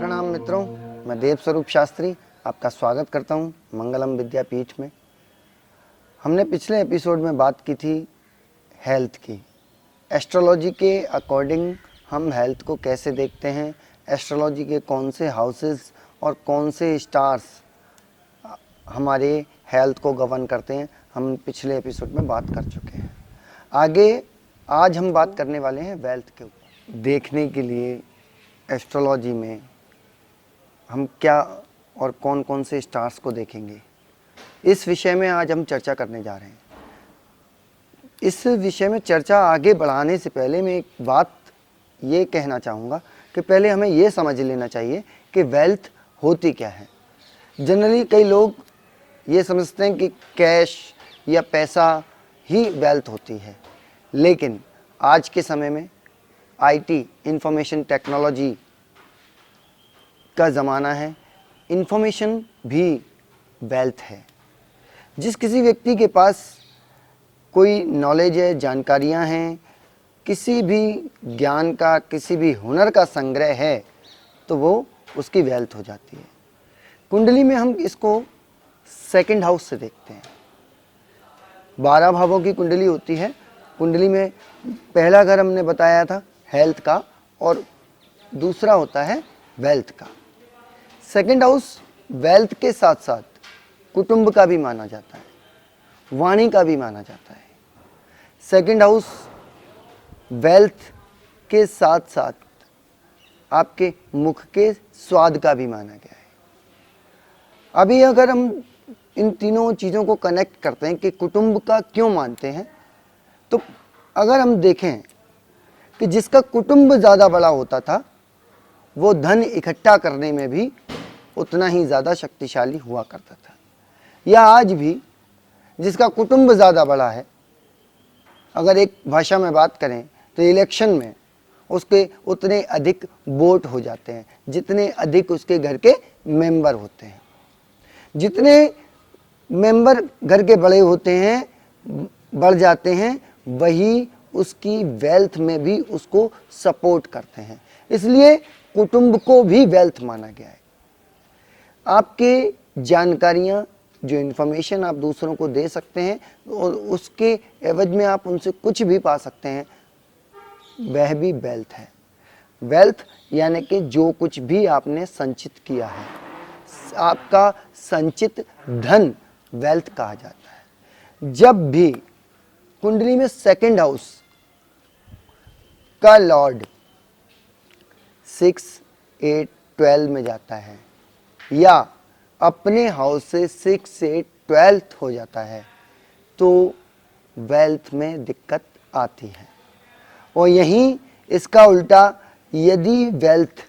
प्रणाम मित्रों, मैं देव स्वरूप शास्त्री आपका स्वागत करता हूं मंगलम विद्यापीठ में। हमने पिछले एपिसोड में बात की थी हेल्थ की। एस्ट्रोलॉजी के अकॉर्डिंग हम हेल्थ को कैसे देखते हैं, एस्ट्रोलॉजी के कौन से हाउसेस और कौन से स्टार्स हमारे हेल्थ को गवर्न करते हैं, हम पिछले एपिसोड में बात कर चुके हैं। आगे आज हम बात करने वाले हैं वेल्थ के ऊपर। देखने के लिए एस्ट्रोलॉजी में हम क्या और कौन कौन से स्टार्स को देखेंगे, इस विषय में आज हम चर्चा करने जा रहे हैं। इस विषय में चर्चा आगे बढ़ाने से पहले मैं एक बात ये कहना चाहूँगा कि पहले हमें ये समझ लेना चाहिए कि वेल्थ होती क्या है। जनरली कई लोग ये समझते हैं कि कैश या पैसा ही वेल्थ होती है, लेकिन आज के समय में आईटी इंफॉर्मेशन टेक्नोलॉजी का ज़माना है। इंफॉर्मेशन भी वेल्थ है। जिस किसी व्यक्ति के पास कोई नॉलेज है, जानकारियां हैं, किसी भी ज्ञान का, किसी भी हुनर का संग्रह है, तो वो उसकी वेल्थ हो जाती है। कुंडली में हम इसको सेकंड हाउस से देखते हैं। 12 भावों की कुंडली होती है। कुंडली में पहला घर हमने बताया था हेल्थ का और दूसरा होता है वेल्थ का। सेकंड हाउस वेल्थ के साथ साथ कुटुंब का भी माना जाता है, वाणी का भी माना जाता है। सेकंड हाउस वेल्थ के साथ साथ आपके मुख के स्वाद का भी माना गया है। अभी अगर हम इन तीनों चीज़ों को कनेक्ट करते हैं कि कुटुंब का क्यों मानते हैं, तो अगर हम देखें कि जिसका कुटुंब ज़्यादा बड़ा होता था वो धन इकट्ठा करने में भी उतना ही ज़्यादा शक्तिशाली हुआ करता था। या आज भी जिसका कुटुंब ज़्यादा बड़ा है, अगर एक भाषा में बात करें तो इलेक्शन में उसके उतने अधिक वोट हो जाते हैं जितने अधिक उसके घर के मेंबर होते हैं। जितने मेंबर घर के बड़े होते हैं, बढ़ जाते हैं, वही उसकी वेल्थ में भी उसको सपोर्ट करते हैं। इसलिए कुटुंब को भी वेल्थ माना गया है। आपके जानकारियाँ, जो इन्फॉर्मेशन आप दूसरों को दे सकते हैं और उसके एवज में आप उनसे कुछ भी पा सकते हैं, वह भी वेल्थ है। वेल्थ यानी कि जो कुछ भी आपने संचित किया है, आपका संचित धन वेल्थ कहा जाता है। जब भी कुंडली में सेकंड हाउस का लॉर्ड 6, 8, 12 में जाता है या अपने हाउस से 6 से 12 हो जाता है, तो वेल्थ में दिक्कत आती है। और यहीं इसका उल्टा, यदि वेल्थ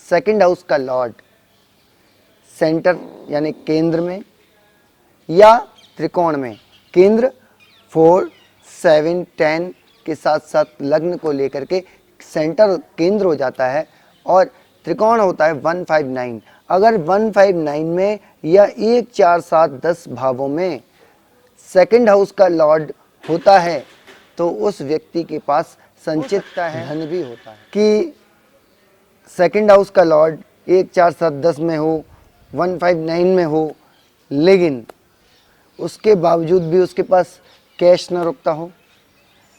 सेकंड हाउस का लॉर्ड सेंटर यानी केंद्र में या त्रिकोण में, केंद्र 4, 7, 10 के साथ साथ लग्न को लेकर के सेंटर केंद्र हो जाता है और त्रिकोण होता है 1, 5, 9। अगर 1, 5, 9 में या 1, 4, 7, 10 भावों में सेकंड हाउस का लॉर्ड होता है, तो उस व्यक्ति के पास संचित धन भी होता है। कि सेकंड हाउस का लॉर्ड 1, 4, 7, 10 में हो, 1, 5, 9 में हो, लेकिन उसके बावजूद भी उसके पास कैश न रुकता हो,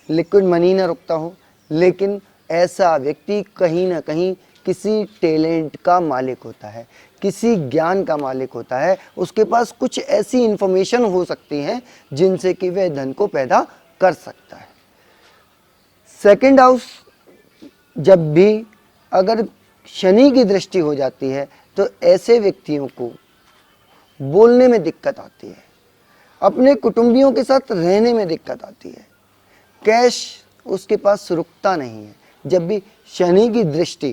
लिक्विड मनी न रुकता हो, लेकिन ऐसा व्यक्ति कहीं ना कहीं किसी टैलेंट का मालिक होता है, किसी ज्ञान का मालिक होता है। उसके पास कुछ ऐसी इंफॉर्मेशन हो सकती हैं जिनसे कि वह धन को पैदा कर सकता है। सेकंड हाउस जब भी अगर शनि की दृष्टि हो जाती है, तो ऐसे व्यक्तियों को बोलने में दिक्कत आती है, अपने कुटुंबियों के साथ रहने में दिक्कत आती है, कैश उसके पास रुकता नहीं है। जब भी शनि की दृष्टि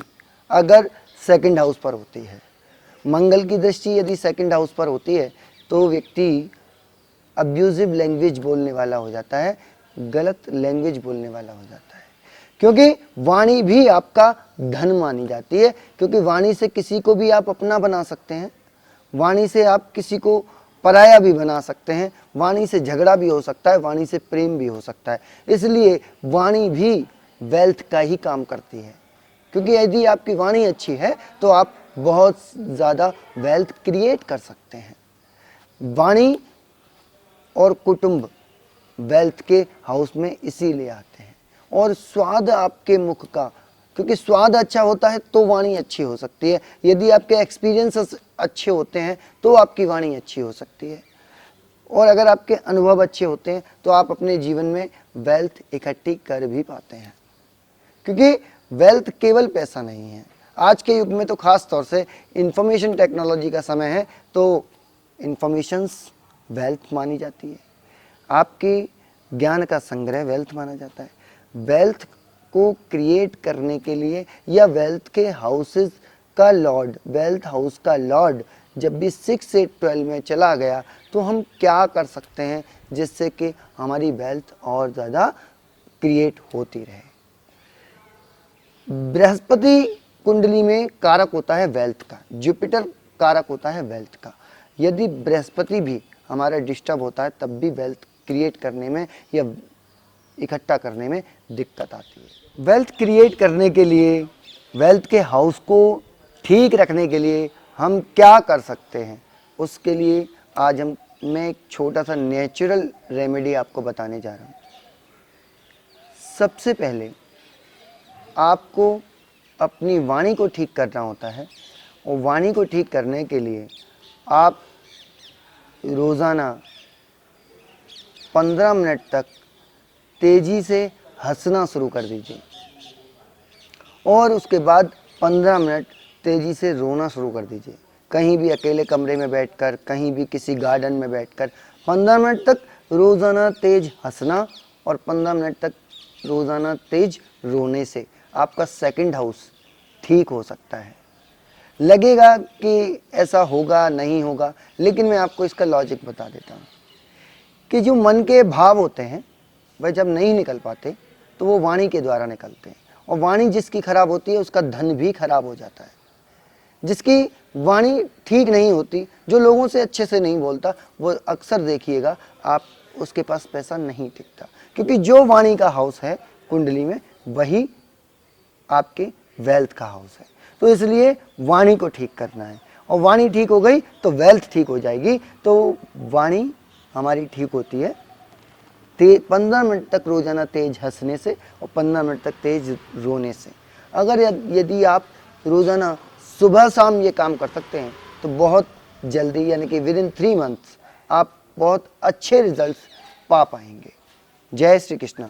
अगर सेकंड हाउस पर होती है, मंगल की दृष्टि यदि सेकंड हाउस पर होती है, तो व्यक्ति अब्यूजिव लैंग्वेज बोलने वाला हो जाता है, गलत लैंग्वेज बोलने वाला हो जाता है। क्योंकि वाणी भी आपका धन मानी जाती है, क्योंकि वाणी से किसी को भी आप अपना बना सकते हैं, वाणी से आप किसी को पराया भी बना सकते हैं, वाणी से झगड़ा भी हो सकता है, वाणी से प्रेम भी हो सकता है। इसलिए वाणी भी वेल्थ का ही काम करती है, क्योंकि यदि आपकी वाणी अच्छी है तो आप बहुत ज़्यादा वेल्थ क्रिएट कर सकते हैं। वाणी और कुटुंब वेल्थ के हाउस में इसीलिए आते हैं। और स्वाद आपके मुख का, क्योंकि स्वाद अच्छा होता है तो वाणी अच्छी हो सकती है। यदि आपके एक्सपीरियंसेस अच्छे होते हैं तो आपकी वाणी अच्छी हो सकती है। और अगर आपके अनुभव अच्छे होते हैं तो आप अपने जीवन में वेल्थ इकट्ठी कर भी पाते हैं। क्योंकि वेल्थ केवल पैसा नहीं है। आज के युग में तो खास तौर से इंफॉर्मेशन टेक्नोलॉजी का समय है, तो इंफॉर्मेशंस वेल्थ मानी जाती है। आपके ज्ञान का संग्रह वेल्थ माना जाता है। वेल्थ को क्रिएट करने के लिए या वेल्थ के हाउसेस का लॉर्ड, वेल्थ हाउस का लॉर्ड जब भी 6 से 12 में चला गया तो हम क्या कर सकते हैं जिससे कि हमारी वेल्थ और ज़्यादा क्रिएट होती रहे। बृहस्पति कुंडली में कारक होता है वेल्थ का, जुपिटर कारक होता है वेल्थ का। यदि बृहस्पति भी हमारा डिस्टर्ब होता है तब भी वेल्थ क्रिएट करने में या इकट्ठा करने में दिक्कत आती है। वेल्थ क्रिएट करने के लिए, वेल्थ के हाउस को ठीक रखने के लिए हम क्या कर सकते हैं, उसके लिए आज मैं एक छोटा सा नेचुरल रेमेडी आपको बताने जा रहा हूँ। सबसे पहले आपको अपनी वाणी को ठीक करना होता है, और वाणी को ठीक करने के लिए आप रोज़ाना 15 मिनट तक तेज़ी से हंसना शुरू कर दीजिए और उसके बाद 15 मिनट तेज़ी से रोना शुरू कर दीजिए। कहीं भी अकेले कमरे में बैठकर, कहीं भी किसी गार्डन में बैठकर 15 मिनट तक रोज़ाना तेज़ हंसना और 15 मिनट तक रोज़ाना तेज़ रोने से आपका सेकंड हाउस ठीक हो सकता है। लगेगा कि ऐसा होगा नहीं होगा, लेकिन मैं आपको इसका लॉजिक बता देता हूँ कि जो मन के भाव होते हैं वह जब नहीं निकल पाते तो वो वाणी के द्वारा निकलते हैं, और वाणी जिसकी खराब होती है उसका धन भी खराब हो जाता है। जिसकी वाणी ठीक नहीं होती, जो लोगों से अच्छे से नहीं बोलता, वो अक्सर देखिएगा आप उसके पास पैसा नहीं टिकता, क्योंकि जो वाणी का हाउस है कुंडली में वही आपके वेल्थ का हाउस है। तो इसलिए वाणी को ठीक करना है, और वाणी ठीक हो गई तो वेल्थ ठीक हो जाएगी। तो वाणी हमारी ठीक होती है 15 मिनट तक रोज़ाना तेज हंसने से और 15 मिनट तक तेज रोने से। अगर यदि आप रोज़ाना सुबह शाम ये काम कर सकते हैं तो बहुत जल्दी, यानी कि विद इन 3 मंथ्स आप बहुत अच्छे रिजल्ट्स पा पाएंगे। जय श्री कृष्ण।